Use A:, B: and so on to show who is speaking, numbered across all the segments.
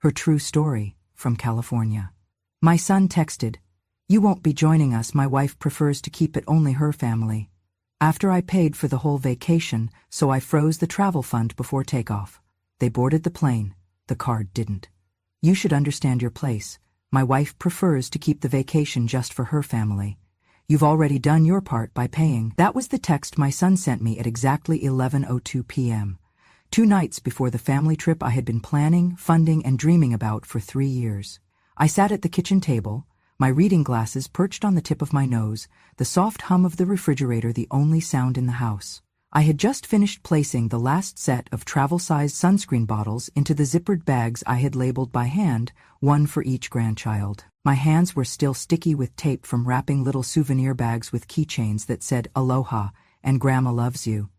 A: Her true story, from California. My son texted, "You won't be joining us. My wife prefers to keep it only her family." After I paid for the whole vacation, so I froze the travel fund before takeoff. They boarded the plane. The card didn't. "You should understand your place. My wife prefers to keep the vacation just for her family. You've already done your part by paying." That was the text my son sent me at exactly 11:02 p.m. 2 nights before the family trip I had been planning, funding, and dreaming about for 3 years. I sat at the kitchen table, my reading glasses perched on the tip of my nose, the soft hum of the refrigerator the only sound in the house. I had just finished placing the last set of travel-sized sunscreen bottles into the zippered bags I had labeled by hand, one for each grandchild. My hands were still sticky with tape from wrapping little souvenir bags with keychains that said "Aloha" and "Grandma loves you."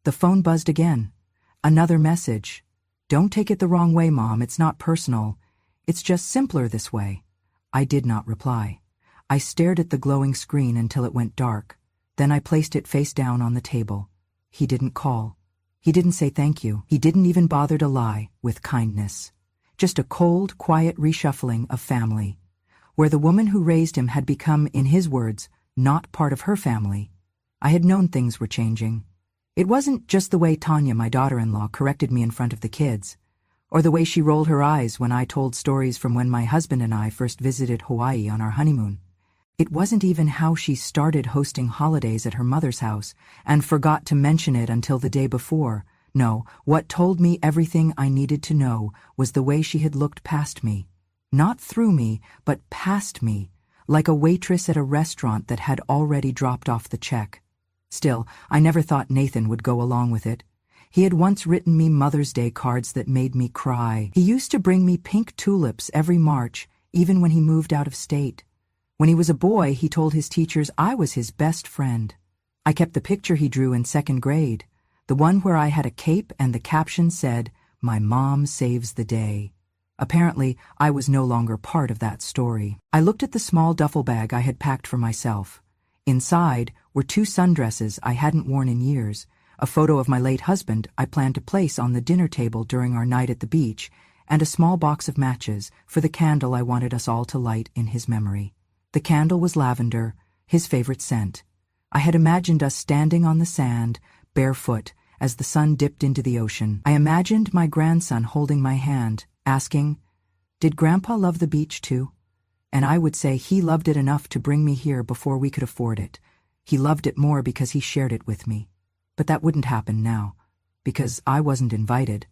A: The phone buzzed again. Another message. "Don't take it the wrong way, Mom. It's not personal. It's just simpler this way." I did not reply. I stared at the glowing screen until it went dark. Then I placed it face down on the table. He didn't call. He didn't say thank you. He didn't even bother to lie with kindness. Just a cold, quiet reshuffling of family, where the woman who raised him had become, in his words, not part of her family. I had known things were changing. It wasn't just the way Tanya, my daughter-in-law, corrected me in front of the kids, or the way she rolled her eyes when I told stories from when my husband and I first visited Hawaii on our honeymoon. It wasn't even how she started hosting holidays at her mother's house and forgot to mention it until the day before. No, what told me everything I needed to know was the way she had looked past me. Not through me, but past me, like a waitress at a restaurant that had already dropped off the check. Still, I never thought Nathan would go along with it. He had once written me Mother's Day cards that made me cry. He used to bring me pink tulips every March, even when he moved out of state. When he was a boy, he told his teachers I was his best friend. I kept the picture he drew in 2nd grade, the one where I had a cape and the caption said, "My mom saves the day." Apparently, I was no longer part of that story. I looked at the small duffel bag I had packed for myself. Inside were 2 sundresses I hadn't worn in years, a photo of my late husband I planned to place on the dinner table during our night at the beach, and a small box of matches for the candle I wanted us all to light in his memory. The candle was lavender, his favorite scent. I had imagined us standing on the sand, barefoot, as the sun dipped into the ocean. I imagined my grandson holding my hand, asking, "Did Grandpa love the beach too?" And I would say he loved it enough to bring me here before we could afford it. He loved it more because he shared it with me. But that wouldn't happen now, because I wasn't invited.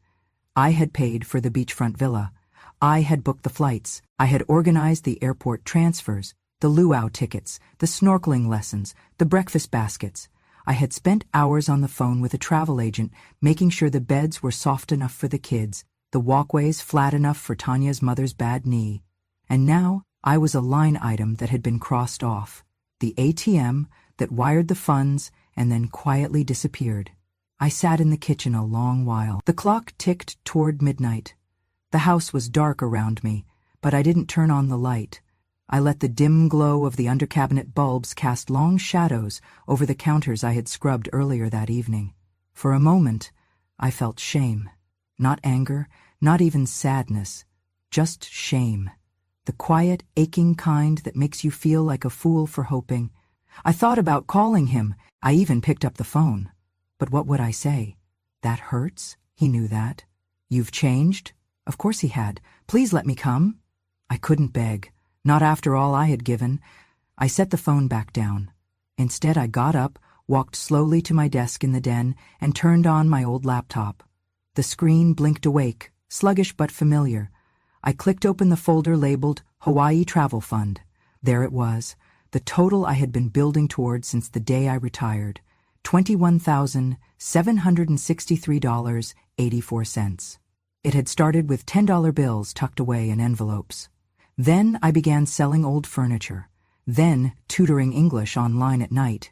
A: I had paid for the beachfront villa. I had booked the flights. I had organized the airport transfers, the luau tickets, the snorkeling lessons, the breakfast baskets. I had spent hours on the phone with a travel agent, making sure the beds were soft enough for the kids, the walkways flat enough for Tanya's mother's bad knee. And now I was a line item that had been crossed off, the ATM that wired the funds and then quietly disappeared. I sat in the kitchen a long while. The clock ticked toward midnight. The house was dark around me, but I didn't turn on the light. I let the dim glow of the under-cabinet bulbs cast long shadows over the counters I had scrubbed earlier that evening. For a moment, I felt shame. Not anger, not even sadness, just shame. The quiet, aching kind that makes you feel like a fool for hoping. I thought about calling him. I even picked up the phone. But what would I say? "That hurts?" He knew that. "You've changed?" Of course he had. "Please let me come." I couldn't beg. Not after all I had given. I set the phone back down. Instead, I got up, walked slowly to my desk in the den, and turned on my old laptop. The screen blinked awake, sluggish but familiar. I clicked open the folder labeled Hawaii Travel Fund. There it was, the total I had been building toward since the day I retired, $21,763.84. It had started with $10 bills tucked away in envelopes. Then I began selling old furniture, then tutoring English online at night.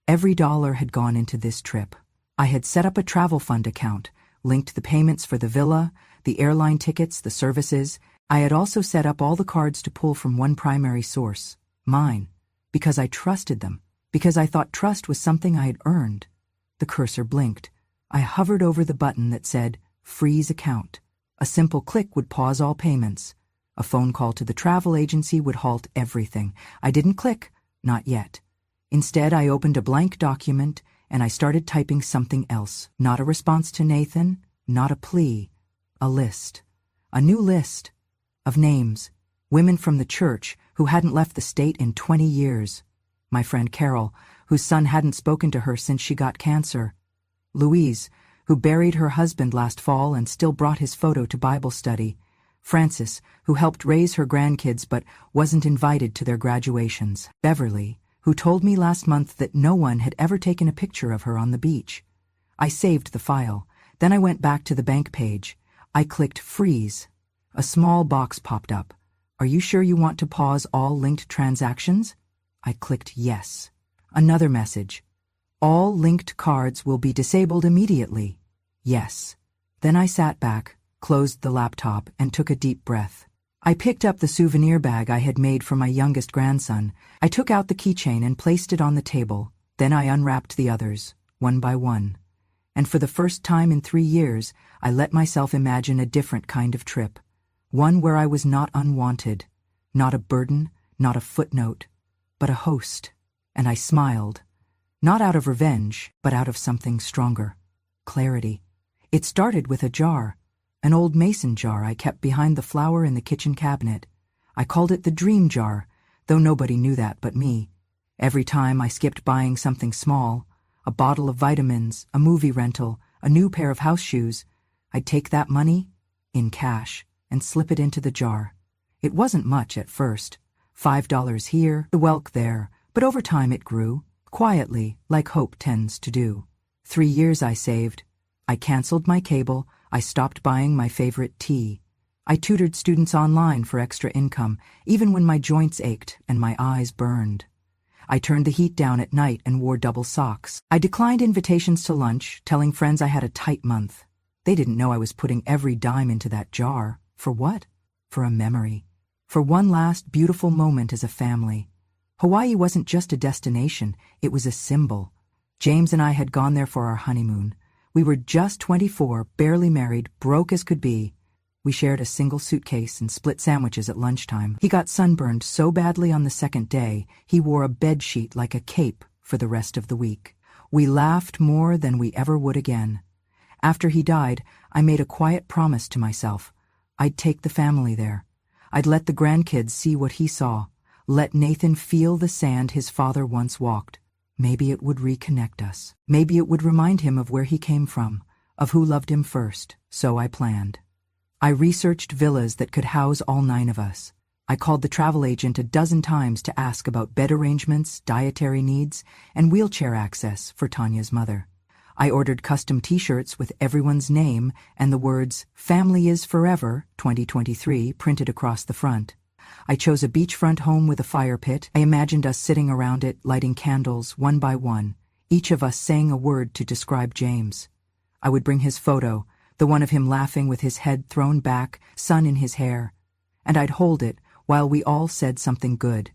A: Every dollar had gone into this trip. I had set up a travel fund account, linked the payments for the villa, the airline tickets, the services. I had also set up all the cards to pull from one primary source, mine, because I trusted them, because I thought trust was something I had earned. The cursor blinked. I hovered over the button that said, "Freeze account." A simple click would pause all payments. A phone call to the travel agency would halt everything. I didn't click, not yet. Instead, I opened a blank document and I started typing something else. Not a response to Nathan, not a plea. A list. A new list. Of names. Women from the church who hadn't left the state in 20 years. My friend Carol, whose son hadn't spoken to her since she got cancer. Louise, who buried her husband last fall and still brought his photo to Bible study. Frances, who helped raise her grandkids but wasn't invited to their graduations. Beverly, who told me last month that no one had ever taken a picture of her on the beach. I saved the file. Then I went back to the bank page. I clicked freeze. A small box popped up. Are you sure you want to pause all linked transactions? I clicked yes. Another message. All linked cards will be disabled immediately. Yes. Then I sat back, closed the laptop, and took a deep breath. I picked up the souvenir bag I had made for my youngest grandson. I took out the keychain and placed it on the table. Then I unwrapped the others, one by one. And for the first time in 3 years, I let myself imagine a different kind of trip. One where I was not unwanted, not a burden, not a footnote, but a host. And I smiled. Not out of revenge, but out of something stronger. Clarity. It started with a jar. An old mason jar I kept behind the flower in the kitchen cabinet. I called it the dream jar, though nobody knew that but me. Every time I skipped buying something small, a bottle of vitamins, a movie rental, a new pair of house shoes, I'd take that money, in cash, and slip it into the jar. It wasn't much at first. $5 here, the welk there, but over time it grew, quietly, like hope tends to do. 3 years I saved. I canceled my cable. I stopped buying my favorite tea. I tutored students online for extra income, even when my joints ached and my eyes burned. I turned the heat down at night and wore double socks. I declined invitations to lunch, telling friends I had a tight month. They didn't know I was putting every dime into that jar. For what? For a memory. For one last beautiful moment as a family. Hawaii wasn't just a destination, it was a symbol. James and I had gone there for our honeymoon. We were just 24, barely married, broke as could be. We shared a single suitcase and split sandwiches at lunchtime. He got sunburned so badly on the second day, he wore a bedsheet like a cape for the rest of the week. We laughed more than we ever would again. After he died, I made a quiet promise to myself. I'd take the family there. I'd let the grandkids see what he saw. Let Nathan feel the sand his father once walked. Maybe it would reconnect us. Maybe it would remind him of where he came from, of who loved him first. So I planned. I researched villas that could house all 9 of us. I called the travel agent a dozen times to ask about bed arrangements, dietary needs, and wheelchair access for Tanya's mother. I ordered custom t-shirts with everyone's name and the words, "Family is Forever, 2023, printed across the front. I chose a beachfront home with a fire pit. I imagined us sitting around it, lighting candles, one by one, each of us saying a word to describe James. I would bring his photo, the one of him laughing with his head thrown back, sun in his hair, and I'd hold it while we all said something good.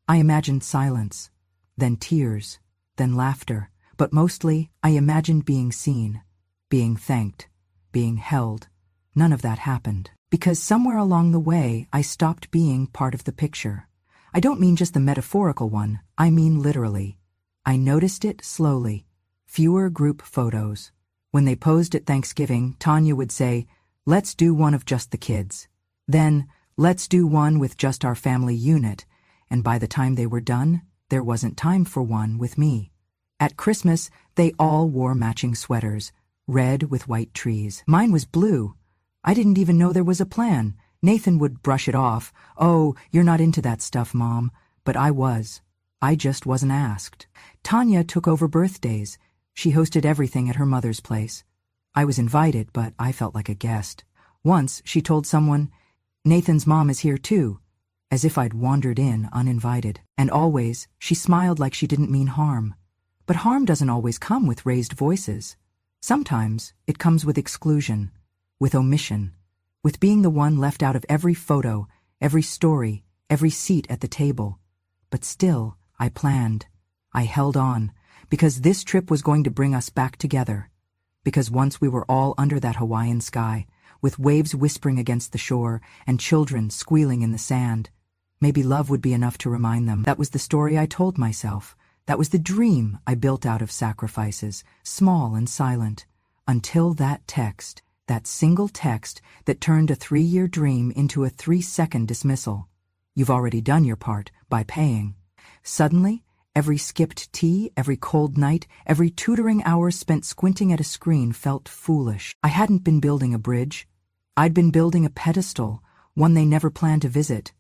A: I imagined silence, then tears, then laughter, but mostly I imagined being seen, being thanked, being held. None of that happened, because somewhere along the way I stopped being part of the picture. I don't mean just the metaphorical one, I mean literally. I noticed it slowly. Fewer group photos. When they posed at Thanksgiving, Tanya would say, "Let's do one of just the kids." Then, "Let's do one with just our family unit," and by the time they were done, there wasn't time for one with me. At Christmas, they all wore matching sweaters, red with white trees. Mine was blue. I didn't even know there was a plan. Nathan would brush it off. "Oh, you're not into that stuff, Mom." But I was. I just wasn't asked. Tanya took over birthdays. She hosted everything at her mother's place. I was invited, but I felt like a guest. Once, she told someone, "Nathan's mom is here too," as if I'd wandered in uninvited. And always, she smiled like she didn't mean harm. But harm doesn't always come with raised voices. Sometimes it comes with exclusion, with omission, with being the one left out of every photo, every story, every seat at the table. But still, I planned. I held on, because this trip was going to bring us back together. Because once we were all under that Hawaiian sky, with waves whispering against the shore and children squealing in the sand. Maybe love would be enough to remind them. That was the story I told myself. That was the dream I built out of sacrifices, small and silent, until that text, that single text that turned a 3-year dream into a 3-second dismissal. You've already done your part by paying. Suddenly, every skipped tea, every cold night, every tutoring hour spent squinting at a screen felt foolish. I hadn't been building a bridge. I'd been building a pedestal, one they never planned to visit.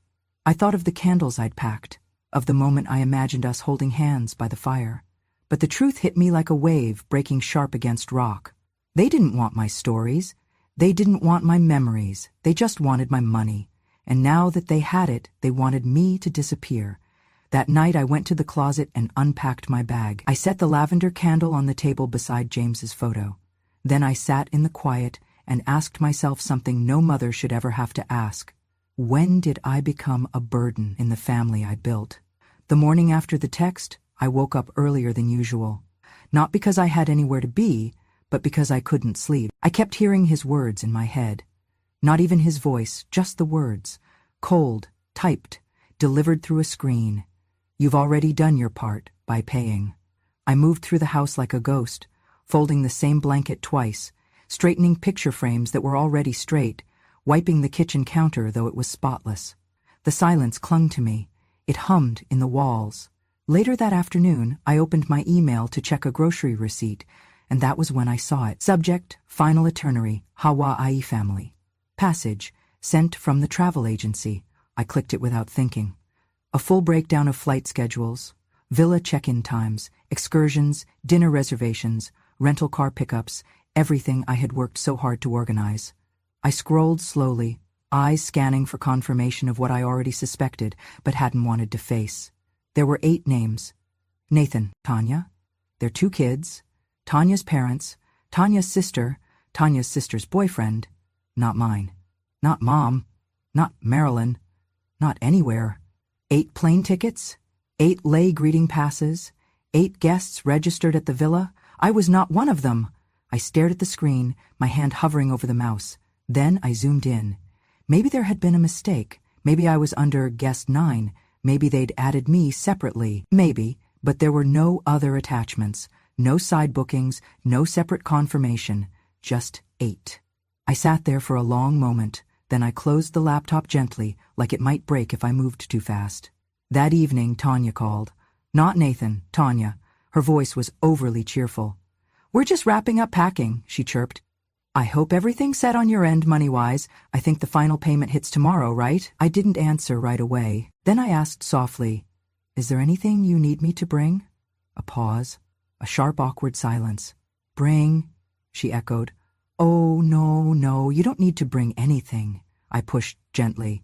A: I thought of the candles I'd packed, of the moment I imagined us holding hands by the fire. But the truth hit me like a wave breaking sharp against rock. They didn't want my stories. They didn't want my memories. They just wanted my money. And now that they had it, they wanted me to disappear. That night I went to the closet and unpacked my bag. I set the lavender candle on the table beside James's photo. Then I sat in the quiet and asked myself something no mother should ever have to ask. When did I become a burden in the family I built? The morning after the text, I woke up earlier than usual. Not because I had anywhere to be, but because I couldn't sleep. I kept hearing his words in my head. Not even his voice, just the words. Cold, typed, delivered through a screen. You've already done your part by paying. I moved through the house like a ghost, folding the same blanket twice, straightening picture frames that were already straight, wiping the kitchen counter though it was spotless. The silence clung to me. It hummed in the walls. Later that afternoon, I opened my email to check a grocery receipt, and that was when I saw it. Subject, Final Itinerary, Hawaii Family. Passage, sent from the travel agency. I clicked it without thinking. A full breakdown of flight schedules, villa check-in times, excursions, dinner reservations, rental car pickups, everything I had worked so hard to organize. I scrolled slowly, eyes scanning for confirmation of what I already suspected but hadn't wanted to face. There were 8 names. Nathan, Tanya, their 2 kids, Tanya's parents, Tanya's sister's boyfriend, not mine, not Mom, not Marilyn, not anywhere. 8 plane tickets, 8 lay greeting passes, 8 guests registered at the villa. I was not one of them. I stared at the screen, my hand hovering over the mouse. Then I zoomed in. Maybe there had been a mistake. Maybe I was under guest 9. Maybe they'd added me separately. Maybe, but there were no other attachments, no side bookings, no separate confirmation, just 8. I sat there for a long moment, then I closed the laptop gently, like it might break if I moved too fast. That evening, Tanya called. Not Nathan, Tanya. Her voice was overly cheerful. We're just wrapping up packing, she chirped. I hope everything's set on your end money-wise. I think the final payment hits tomorrow, right? I didn't answer right away. Then I asked softly, Is there anything you need me to bring? A pause. A sharp, awkward silence. Bring, she echoed. Oh, no, you don't need to bring anything. I pushed gently.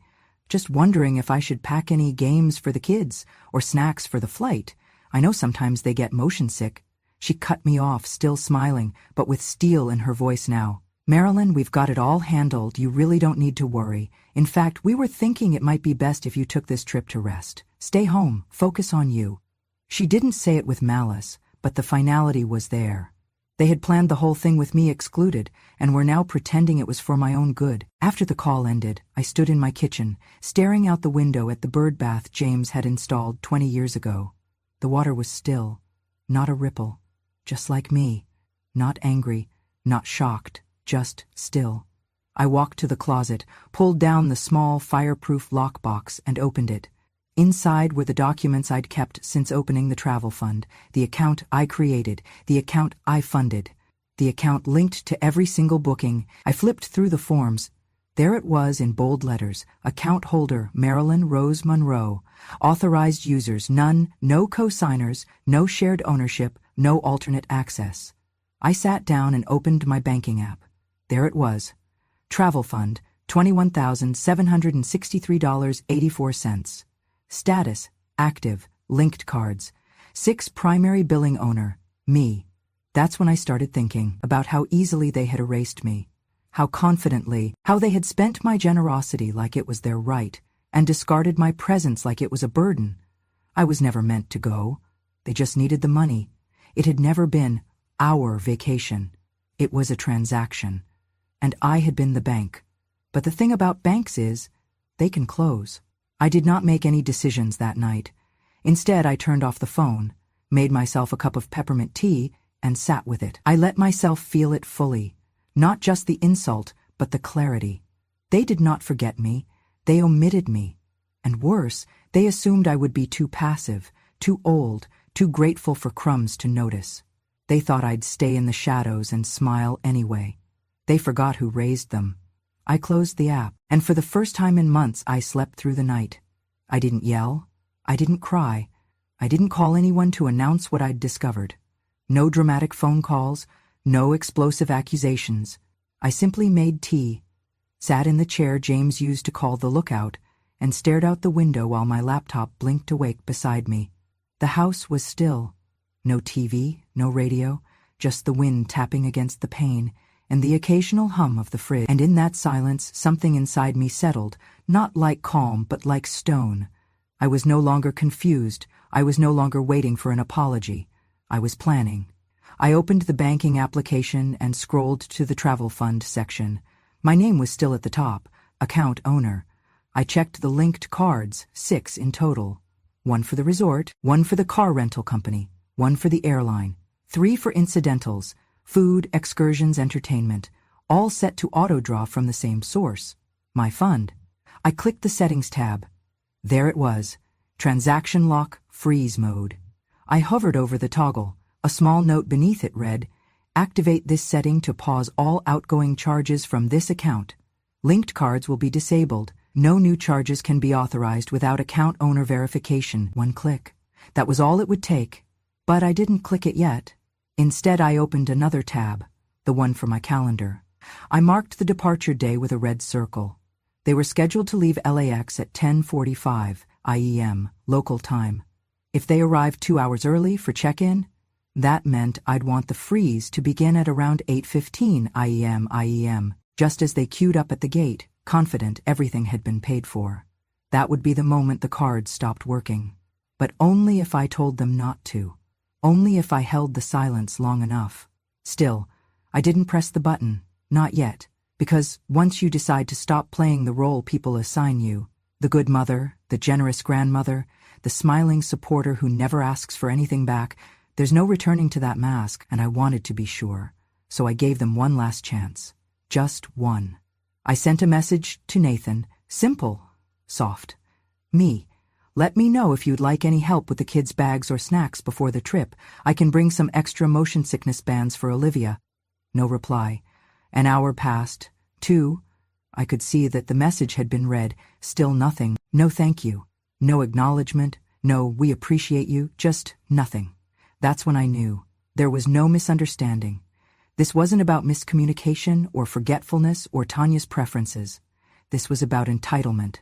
A: Just wondering if I should pack any games for the kids or snacks for the flight. I know sometimes they get motion sick. She cut me off, still smiling, but with steel in her voice now. Marilyn, we've got it all handled. You really don't need to worry. In fact, we were thinking it might be best if you took this trip to rest. Stay home. Focus on you. She didn't say it with malice, but the finality was there. They had planned the whole thing with me excluded, and were now pretending it was for my own good. After the call ended, I stood in my kitchen, staring out the window at the bird bath James had installed 20 years ago. The water was still, not a ripple. Just like me, not angry, not shocked, just still. I walked to the closet, pulled down the small fireproof lockbox and opened it. Inside were the documents I'd kept since opening the travel fund, the account I created, the account I funded, the account linked to every single booking. I flipped through the forms. There it was in bold letters, account holder Marilyn Rose Monroe, authorized users none, no co-signers, no shared ownership, no alternate access. I sat down and opened my banking app. There it was. Travel fund, $21,763.84. Status, active, linked cards. 6 primary billing owner, me. That's when I started thinking about how easily they had erased me. How confidently, how they had spent my generosity like it was their right, and discarded my presence like it was a burden. I was never meant to go. They just needed the money. It had never been our vacation. It was a transaction. and I had been the bank. But the thing about banks is, they can close. I did not make any decisions that night. Instead, I turned off the phone, made myself a cup of peppermint tea, and sat with it. I let myself feel it fully, not just the insult, but the clarity. They did not forget me. They omitted me. And worse, they assumed I would be too passive, too old, too grateful for crumbs to notice. They thought I'd stay in the shadows and smile anyway. They forgot who raised them. I closed the app, and for the first time in months I slept through the night. I didn't yell. I didn't cry. I didn't call anyone to announce what I'd discovered. No dramatic phone calls, no explosive accusations. I simply made tea, sat in the chair James used to call the lookout, and stared out the window while my laptop blinked awake beside me. The house was still. No TV, no radio, just the wind tapping against the pane, and the occasional hum of the fridge. And in that silence, something inside me settled, not like calm, but like stone. I was no longer confused. I was no longer waiting for an apology. I was planning. I opened the banking application and scrolled to the travel fund section. My name was still at the top, account owner. I checked the linked cards, 6 in total. 1 for the resort, 1 for the car rental company, 1 for the airline, 3 for incidentals, food, excursions, entertainment, all set to auto-draw from the same source, my fund. I clicked the settings tab. There it was, transaction lock, freeze mode. I hovered over the toggle. A small note beneath it read, "Activate this setting to pause all outgoing charges from this account. Linked cards will be disabled. No new charges can be authorized without account owner verification." 1 click. That was all it would take. But I didn't click it yet. Instead, I opened another tab, the one for my calendar. I marked the departure day with a red circle. They were scheduled to leave LAX at 10:45 IEM, local time. If they arrived 2 hours early for check-in, that meant I'd want the freeze to begin at around 8:15 IEM, just as they queued up at the gate, confident everything had been paid for. That would be the moment the cards stopped working. But only if I told them not to. Only if I held the silence long enough. Still, I didn't press the button, not yet, because once you decide to stop playing the role people assign you, the good mother, the generous grandmother, the smiling supporter who never asks for anything back, there's no returning to that mask, and I wanted to be sure, so I gave them one last chance. Just one. I sent a message to Nathan, simple, soft. Me. Let me know if you'd like any help with the kids' bags or snacks before the trip. I can bring some extra motion sickness bands for Olivia. No reply. An hour passed. 2. I could see that the message had been read. Still nothing. No thank you. No acknowledgement. No we appreciate you. Just nothing. That's when I knew. There was no misunderstanding. This wasn't about miscommunication or forgetfulness or Tanya's preferences. This was about entitlement.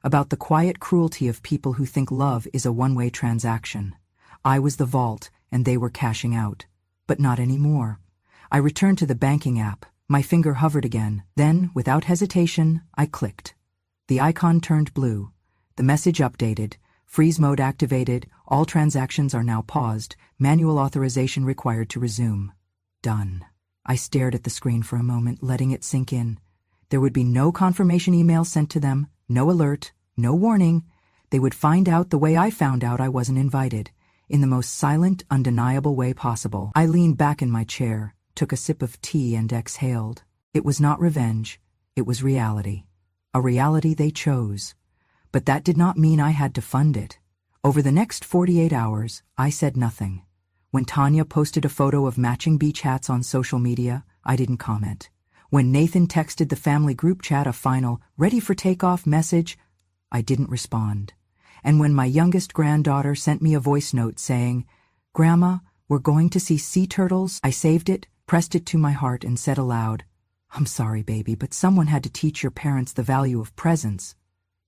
A: About the quiet cruelty of people who think love is a one-way transaction. I was the vault, and they were cashing out. But not anymore. I returned to the banking app. My finger hovered again. Then, without hesitation, I clicked. The icon turned blue. The message updated. Freeze mode activated. All transactions are now paused. Manual authorization required to resume. Done. I stared at the screen for a moment, letting it sink in. There would be no confirmation email sent to them, no alert, no warning. They would find out the way I found out I wasn't invited, in the most silent, undeniable way possible. I leaned back in my chair, took a sip of tea and exhaled. It was not revenge. It was reality. A reality they chose. But that did not mean I had to fund it. Over the next 48 hours, I said nothing. When Tanya posted a photo of matching beach hats on social media, I didn't comment. When Nathan texted the family group chat a final, ready for takeoff message, I didn't respond. And when my youngest granddaughter sent me a voice note saying, "Grandma, we're going to see sea turtles," I saved it, pressed it to my heart, and said aloud, "I'm sorry, baby, but someone had to teach your parents the value of presents."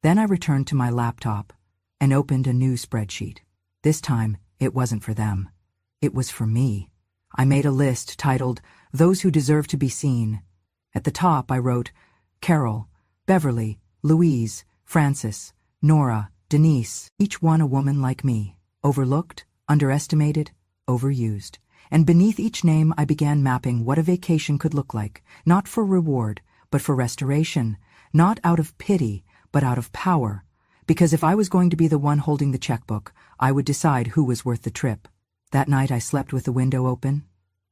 A: Then I returned to my laptop and opened a new spreadsheet. This time, it wasn't for them. It was for me. I made a list titled, "Those Who Deserve to Be Seen." At the top, I wrote, Carol, Beverly, Louise, Frances, Nora, Denise, each one a woman like me, overlooked, underestimated, overused. and beneath each name I began mapping what a vacation could look like, not for reward, but for restoration, not out of pity, but out of power, because if I was going to be the one holding the checkbook, I would decide who was worth the trip. That night I slept with the window open.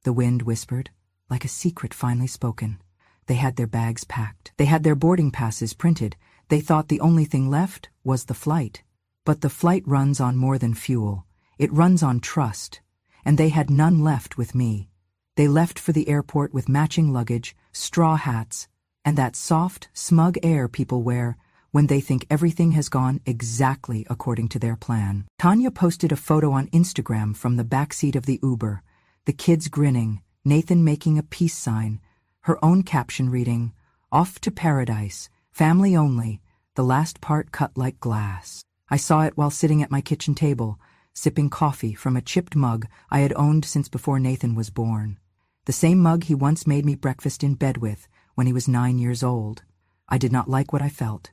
A: The wind whispered, like a secret finally spoken. They had their bags packed. They had their boarding passes printed. They thought the only thing left was the flight. But the flight runs on more than fuel. It runs on trust. And they had none left with me. They left for the airport with matching luggage, straw hats, and that soft, smug air people wear when they think everything has gone exactly according to their plan. Tanya posted a photo on Instagram from the backseat of the Uber, the kids grinning, Nathan making a peace sign, her own caption reading, "Off to paradise, family only," the last part cut like glass. I saw it while sitting at my kitchen table, sipping coffee from a chipped mug I had owned since before Nathan was born. The same mug he once made me breakfast in bed with when he was 9 years old. I did not like what I felt,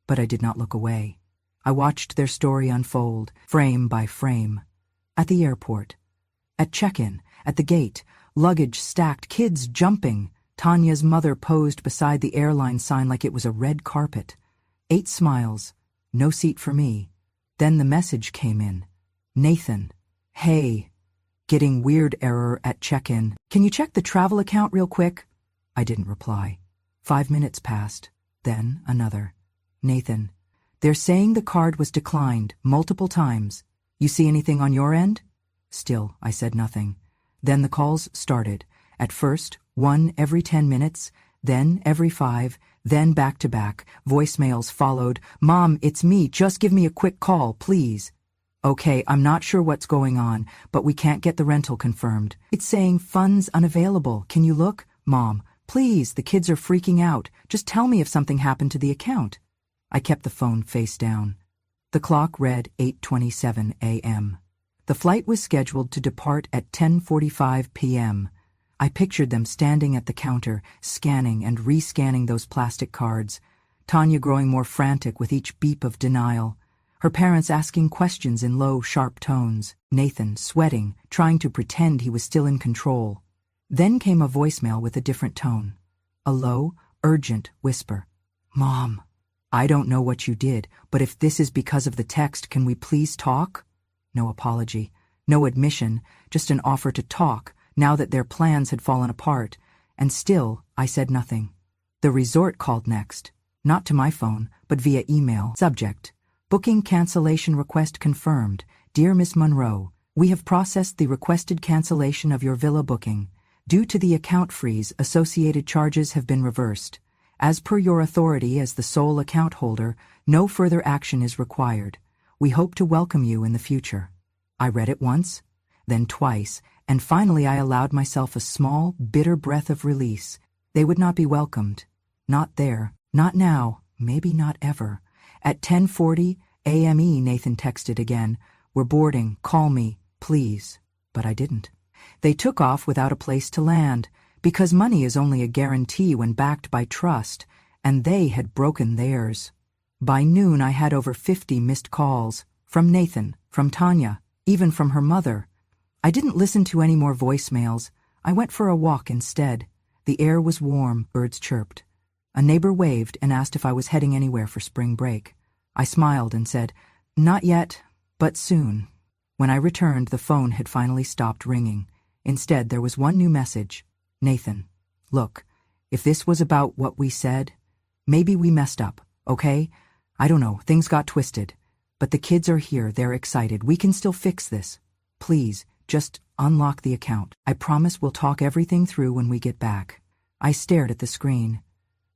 A: but I did not look away. I watched their story unfold, frame by frame. At the airport, at check-in, at the gate, luggage stacked, kids jumping. Tanya's mother posed beside the airline sign like it was a red carpet. 8 smiles, no seat for me. Then the message came in. "Nathan, hey, getting weird error at check-in. Can you check the travel account real quick?" I didn't reply. 5 minutes passed, then another. "Nathan, they're saying the card was declined multiple times. You see anything on your end?" Still, I said nothing. Then the calls started. At first, 1 every 10 minutes, then every 5, then back-to-back. Voicemails followed. "Mom, it's me. Just give me a quick call, please." "Okay, I'm not sure what's going on, but we can't get the rental confirmed. It's saying funds unavailable. Can you look? Mom, please, the kids are freaking out. Just tell me if something happened to the account." I kept the phone face down. The clock read 8:27 a.m. The flight was scheduled to depart at 10:45 p.m. I pictured them standing at the counter, scanning and re-scanning those plastic cards, Tanya growing more frantic with each beep of denial, her parents asking questions in low, sharp tones, Nathan sweating, trying to pretend he was still in control. Then came a voicemail with a different tone. A low, urgent whisper. "Mom, I don't know what you did, but if this is because of the text, can we please talk?" No apology, no admission, just an offer to talk, now that their plans had fallen apart, and still I said nothing. The resort called next, not to my phone, but via email. Subject: Booking cancellation request confirmed. Dear Miss Monroe, we have processed the requested cancellation of your villa booking. Due to the account freeze, associated charges have been reversed. As per your authority as the sole account holder, no further action is required. We hope to welcome you in the future. I read it once, then twice, and finally I allowed myself a small, bitter breath of release. They would not be welcomed. Not there. Not now. Maybe not ever. At 10:40 a.m. Nathan texted again. "We're boarding. Call me, please." But I didn't. They took off without a place to land, because money is only a guarantee when backed by trust, and they had broken theirs. By noon I had over 50 missed calls. From Nathan, from Tanya, even from her mother. I didn't listen to any more voicemails. I went for a walk instead. The air was warm, birds chirped. A neighbor waved and asked if I was heading anywhere for spring break. I smiled and said, "Not yet, but soon." When I returned, the phone had finally stopped ringing. Instead, there was one new message. "Nathan, look, if this was about what we said, maybe we messed up, okay? I don't know, things got twisted. But the kids are here, they're excited. We can still fix this. Please, just unlock the account. I promise we'll talk everything through when we get back." I stared at the screen.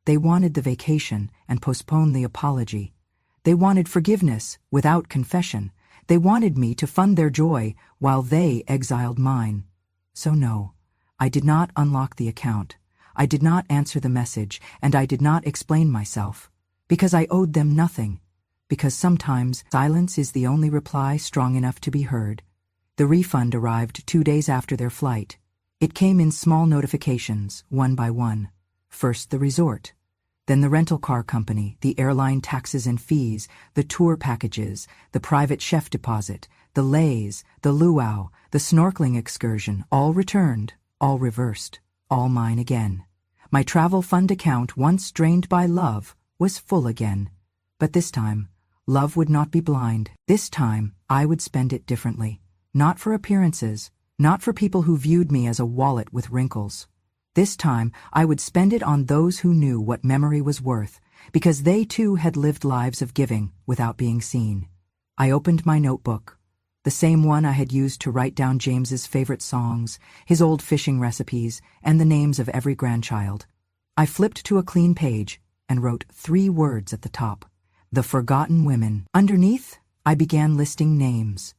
A: They wanted the vacation and postponed the apology. They wanted forgiveness without confession. They wanted me to fund their joy while they exiled mine. So no, I did not unlock the account. I did not answer the message, and I did not explain myself. Because I owed them nothing. Because sometimes silence is the only reply strong enough to be heard. The refund arrived 2 days after their flight. It came in small notifications, one by one. First the resort, then the rental car company, the airline taxes and fees, the tour packages, the private chef deposit, the lays, the luau, the snorkeling excursion, all returned, all reversed, all mine again. My travel fund account, once drained by love, was full again. But this time, love would not be blind. This time, I would spend it differently. Not for appearances, not for people who viewed me as a wallet with wrinkles. This time, I would spend it on those who knew what memory was worth, because they too had lived lives of giving without being seen. I opened my notebook, the same one I had used to write down James's favorite songs, his old fishing recipes, and the names of every grandchild. I flipped to a clean page and wrote 3 words at the top: The Forgotten Women. Underneath, I began listing names.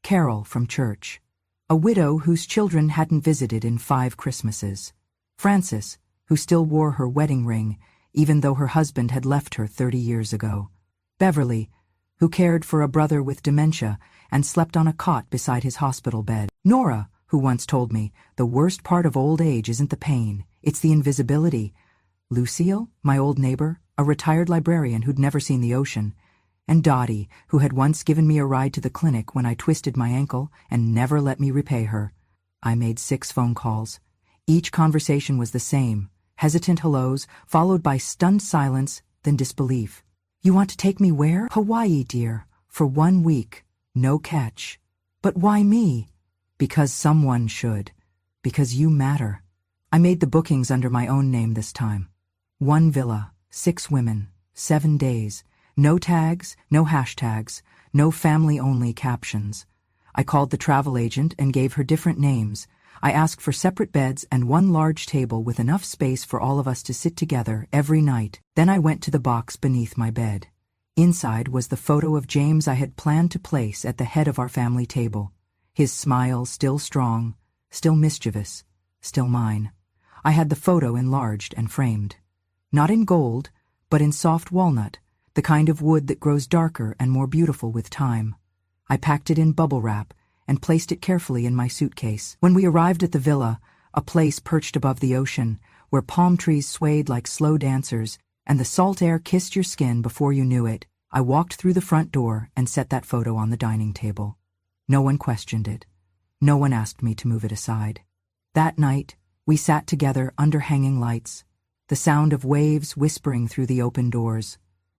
A: Carol from church, a widow whose children hadn't visited in 5 Christmases. Frances, who still wore her wedding ring, even though her husband had left her 30 years ago. Beverly, who cared for a brother with dementia and slept on a cot beside his hospital bed. Nora, who once told me, the worst part of old age isn't the pain, it's the invisibility. Lucille, my old neighbor, a retired librarian who'd never seen the ocean. And Dottie, who had once given me a ride to the clinic when I twisted my ankle and never let me repay her. I made 6 phone calls. Each conversation was the same: hesitant hellos, followed by stunned silence, then disbelief. You want to take me where? Hawaii, dear. For 1 week. No catch. But why me? Because someone should. Because you matter. I made the bookings under my own name this time. 1 villa, 6 women, 7 days. No tags, no hashtags, no family-only captions. I called the travel agent and gave her different names. I asked for separate beds and 1 large table with enough space for all of us to sit together every night. Then I went to the box beneath my bed. Inside was the photo of James I had planned to place at the head of our family table. His smile still strong, still mischievous, still mine. I had the photo enlarged and framed. Not in gold, but in soft walnut, the kind of wood that grows darker and more beautiful with time. I packed it in bubble wrap and placed it carefully in my suitcase. When we arrived at the villa, a place perched above the ocean, where palm trees swayed like slow dancers and the salt air kissed your skin before you knew it, I walked through the front door and set that photo on the dining table. No one questioned it. No one asked me to move it aside. That night, we sat together under hanging lights, the sound of waves whispering through the open doors.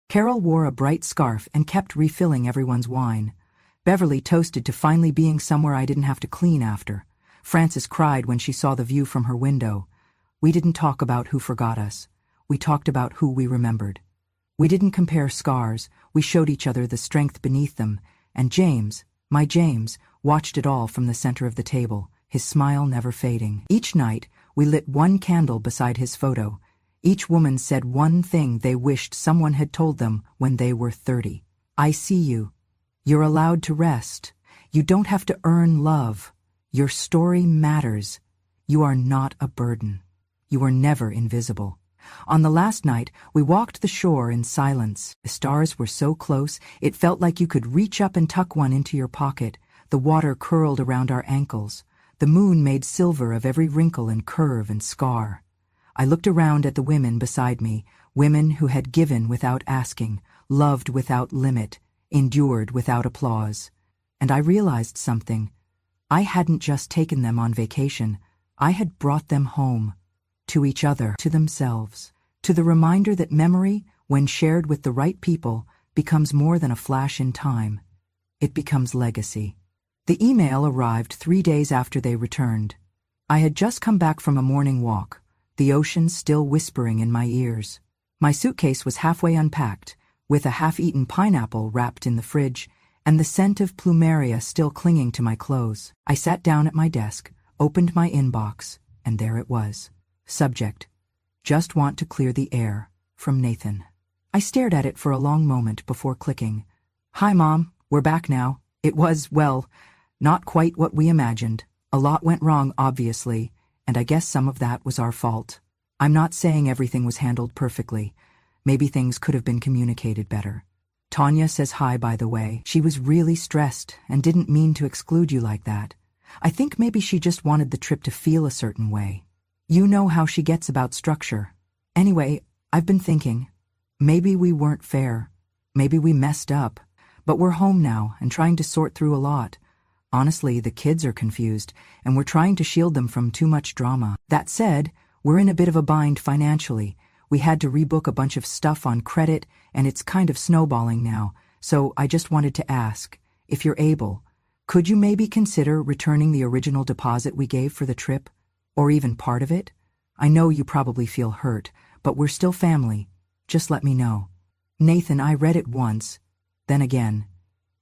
A: Carol wore a bright scarf and kept refilling everyone's wine. Beverly toasted to finally being somewhere I didn't have to clean after. Frances cried when she saw the view from her window. We didn't talk about who forgot us. We talked about who we remembered. We didn't compare scars. We showed each other the strength beneath them. And James, my James, watched it all from the center of the table, his smile never fading. Each night, we lit 1 candle beside his photo. Each woman said 1 thing they wished someone had told them when they were 30. I see you. You're allowed to rest. You don't have to earn love. Your story matters. You are not a burden. You are never invisible. On the last night, we walked the shore in silence. The stars were so close, it felt like you could reach up and tuck one into your pocket. The water curled around our ankles. The moon made silver of every wrinkle and curve and scar. I looked around at the women beside me, women who had given without asking, loved without limit, endured without applause. And I realized something. I hadn't just taken them on vacation. I had brought them home. To each other, to themselves, to the reminder that memory, when shared with the right people, becomes more than a flash in time. It becomes legacy. The email arrived 3 days after they returned. I had just come back from a morning walk, the ocean still whispering in my ears. My suitcase was halfway unpacked, with a half-eaten pineapple wrapped in the fridge, and the scent of plumeria still clinging to my clothes. I sat down at my desk, opened my inbox, and there it was. Subject: Just want to clear the air, from Nathan. I stared at it for a long moment before clicking. Hi, Mom, we're back now. It was, well, not quite what we imagined. A lot went wrong, obviously, and I guess some of that was our fault. I'm not saying everything was handled perfectly. Maybe things could have been communicated better. Tanya says hi, by the way. She was really stressed and didn't mean to exclude you like that. I think maybe she just wanted the trip to feel a certain way. You know how she gets about structure. Anyway, I've been thinking, maybe we weren't fair. Maybe we messed up. But we're home now and trying to sort through a lot. Honestly, the kids are confused, and we're trying to shield them from too much drama. That said, we're in a bit of a bind financially. We had to rebook a bunch of stuff on credit, and it's kind of snowballing now, so I just wanted to ask, if you're able, could you maybe consider returning the original deposit we gave for the trip, or even part of it? I know you probably feel hurt, but we're still family. Just let me know. Nathan, I read it once, then again,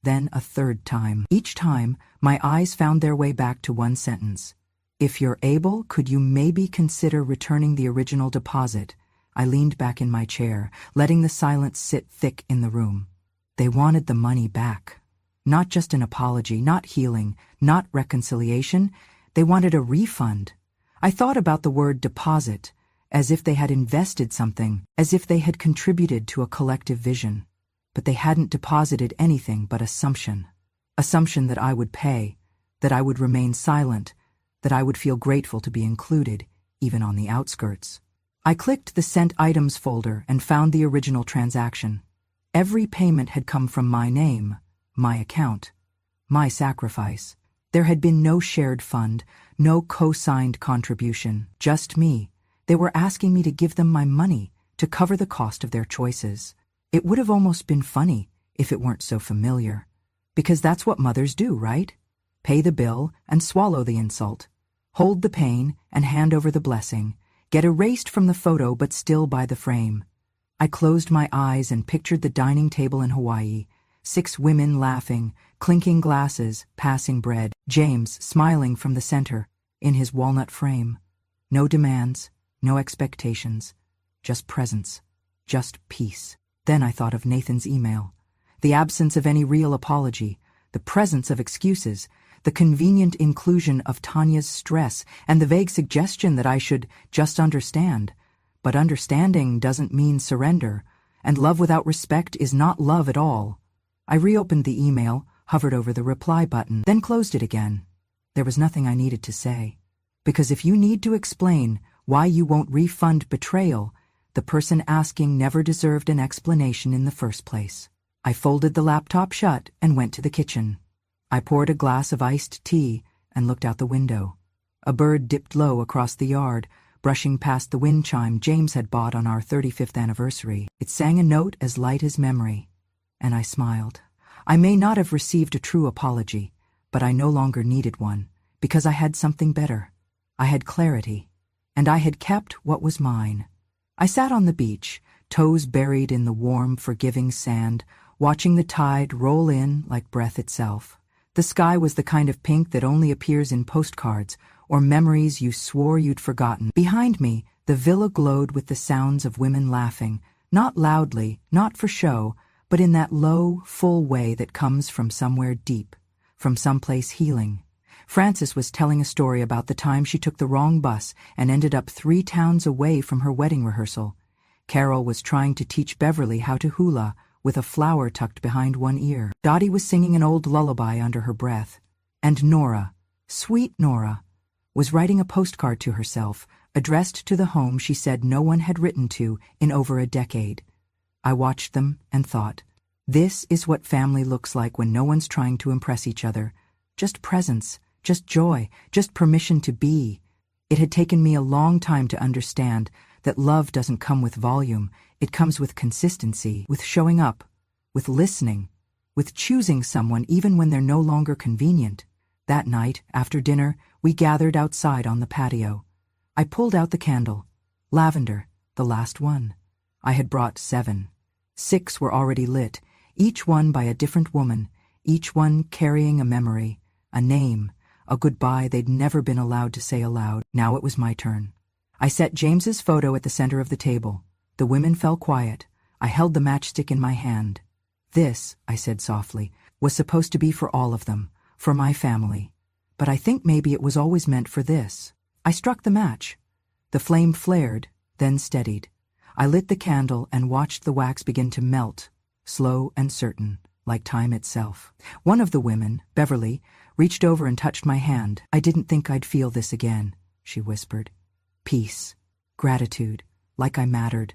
A: then a third time. Each time, my eyes found their way back to one sentence. If you're able, could you maybe consider returning the original deposit? I leaned back in my chair, letting the silence sit thick in the room. They wanted the money back. Not just an apology, not healing, not reconciliation. They wanted a refund. I thought about the word deposit, as if they had invested something, as if they had contributed to a collective vision. But they hadn't deposited anything but assumption. Assumption that I would pay, that I would remain silent, that I would feel grateful to be included, even on the outskirts. I clicked the Sent Items folder and found the original transaction. Every payment had come from my name, my account, my sacrifice. There had been no shared fund, no co-signed contribution, just me. They were asking me to give them my money to cover the cost of their choices. It would have almost been funny if it weren't so familiar. Because that's what mothers do, right? Pay the bill and swallow the insult. Hold the pain and hand over the blessing. Get erased from the photo but still by the frame. I closed my eyes and pictured the dining table in Hawaii. 6 women laughing, clinking glasses, passing bread. James smiling from the center, in his walnut frame. No demands, no expectations. Just presence. Just peace. Then I thought of Nathan's email. The absence of any real apology, the presence of excuses, the convenient inclusion of Tanya's stress, and the vague suggestion that I should just understand. But understanding doesn't mean surrender, and love without respect is not love at all. I reopened the email, hovered over the reply button, then closed it again. There was nothing I needed to say. Because if you need to explain why you won't refund betrayal, the person asking never deserved an explanation in the first place. I folded the laptop shut and went to the kitchen. I poured a glass of iced tea and looked out the window. A bird dipped low across the yard, brushing past the wind chime James had bought on our 35th anniversary. It sang a note as light as memory, and I smiled. I may not have received a true apology, but I no longer needed one, because I had something better. I had clarity, and I had kept what was mine. I sat on the beach, toes buried in the warm, forgiving sand, watching the tide roll in like breath itself. The sky was the kind of pink that only appears in postcards or memories you swore you'd forgotten. Behind me, the villa glowed with the sounds of women laughing, not loudly, not for show, but in that low, full way that comes from somewhere deep, from someplace healing. Frances was telling a story about the time she took the wrong bus and ended up 3 towns away from her wedding rehearsal. Carol was trying to teach Beverly how to hula, with a flower tucked behind one ear. Dottie was singing an old lullaby under her breath. And Nora, sweet Nora, was writing a postcard to herself, addressed to the home she said no one had written to in over a decade. I watched them and thought, this is what family looks like when no one's trying to impress each other. Just presence. Just joy, just permission to be. It had taken me a long time to understand that love doesn't come with volume, it comes with consistency, with showing up, with listening, with choosing someone even when they're no longer convenient. That night, after dinner, we gathered outside on the patio. I pulled out the candle. Lavender, the last one. I had brought 7. 6 were already lit, each one by a different woman, each one carrying a memory, a name, a goodbye they'd never been allowed to say aloud. Now it was my turn. I set James's photo at the center of the table. The women fell quiet. I held the matchstick in my hand. This, I said softly, was supposed to be for all of them, for my family. But I think maybe it was always meant for this. I struck the match. The flame flared, then steadied. I lit the candle and watched the wax begin to melt, slow and certain, like time itself. One of the women, Beverly, reached over and touched my hand. I didn't think I'd feel this again, she whispered. Peace, gratitude, like I mattered.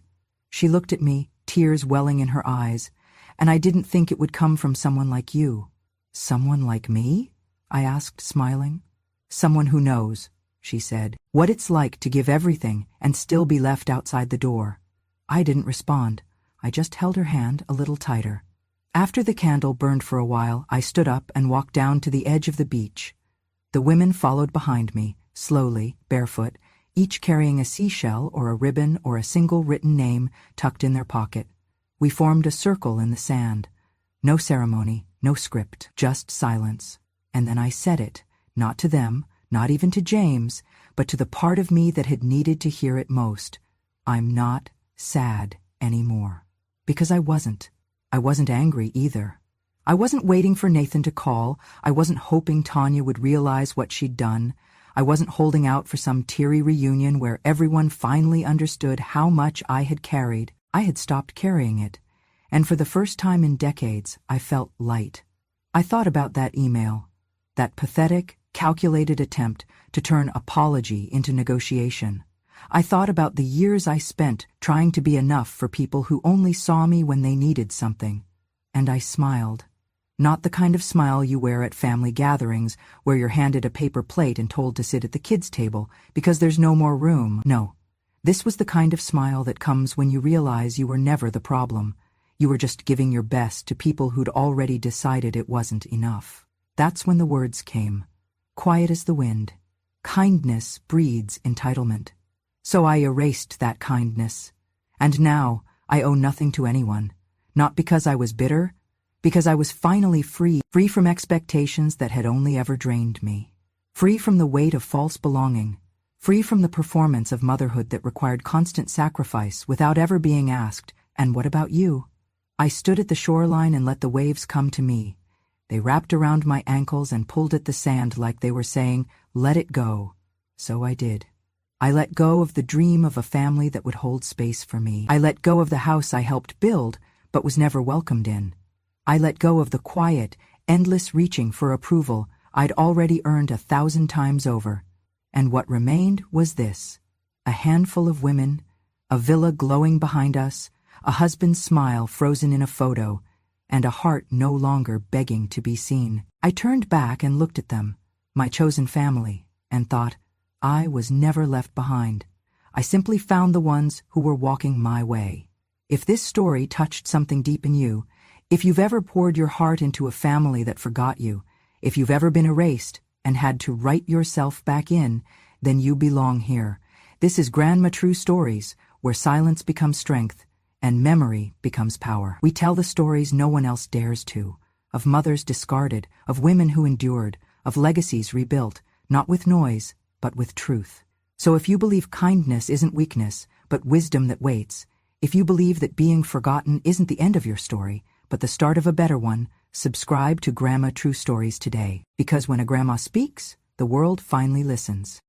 A: She looked at me, tears welling in her eyes, and I didn't think it would come from someone like you. Someone like me? I asked, smiling. Someone who knows, she said, what it's like to give everything and still be left outside the door. I didn't respond. I just held her hand a little tighter. After the candle burned for a while, I stood up and walked down to the edge of the beach. The women followed behind me, slowly, barefoot, each carrying a seashell or a ribbon or a single written name tucked in their pocket. We formed a circle in the sand. No ceremony, no script, just silence. And then I said it, not to them, not even to James, but to the part of me that had needed to hear it most. I'm not sad anymore. Because I wasn't. I wasn't angry either. I wasn't waiting for Nathan to call. I wasn't hoping Tanya would realize what she'd done. I wasn't holding out for some teary reunion where everyone finally understood how much I had carried. I had stopped carrying it. And for the first time in decades, I felt light. I thought about that email, that pathetic, calculated attempt to turn apology into negotiation. I thought about the years I spent trying to be enough for people who only saw me when they needed something. And I smiled. Not the kind of smile you wear at family gatherings where you're handed a paper plate and told to sit at the kids' table because there's no more room. No. This was the kind of smile that comes when you realize you were never the problem. You were just giving your best to people who'd already decided it wasn't enough. That's when the words came. Quiet as the wind. Kindness breeds entitlement. So I erased that kindness. And now I owe nothing to anyone. Not because I was bitter, because I was finally free from expectations that had only ever drained me. Free from the weight of false belonging. Free from the performance of motherhood that required constant sacrifice without ever being asked, "And what about you?" I stood at the shoreline and let the waves come to me. They wrapped around my ankles and pulled at the sand like they were saying, "Let it go." So I did. I let go of the dream of a family that would hold space for me. I let go of the house I helped build, but was never welcomed in. I let go of the quiet, endless reaching for approval I'd already earned 1,000 times over. And what remained was this: a handful of women, a villa glowing behind us, a husband's smile frozen in a photo, and a heart no longer begging to be seen. I turned back and looked at them, my chosen family, and thought, I was never left behind. I simply found the ones who were walking my way. If this story touched something deep in you, if you've ever poured your heart into a family that forgot you, if you've ever been erased and had to write yourself back in, then you belong here. This is Grandma True Stories, where silence becomes strength and memory becomes power. We tell the stories no one else dares to, of mothers discarded, of women who endured, of legacies rebuilt, not with noise, but with truth. So if you believe kindness isn't weakness, but wisdom that waits, if you believe that being forgotten isn't the end of your story, but the start of a better one, subscribe to Grandma True Stories today. Because when a grandma speaks, the world finally listens.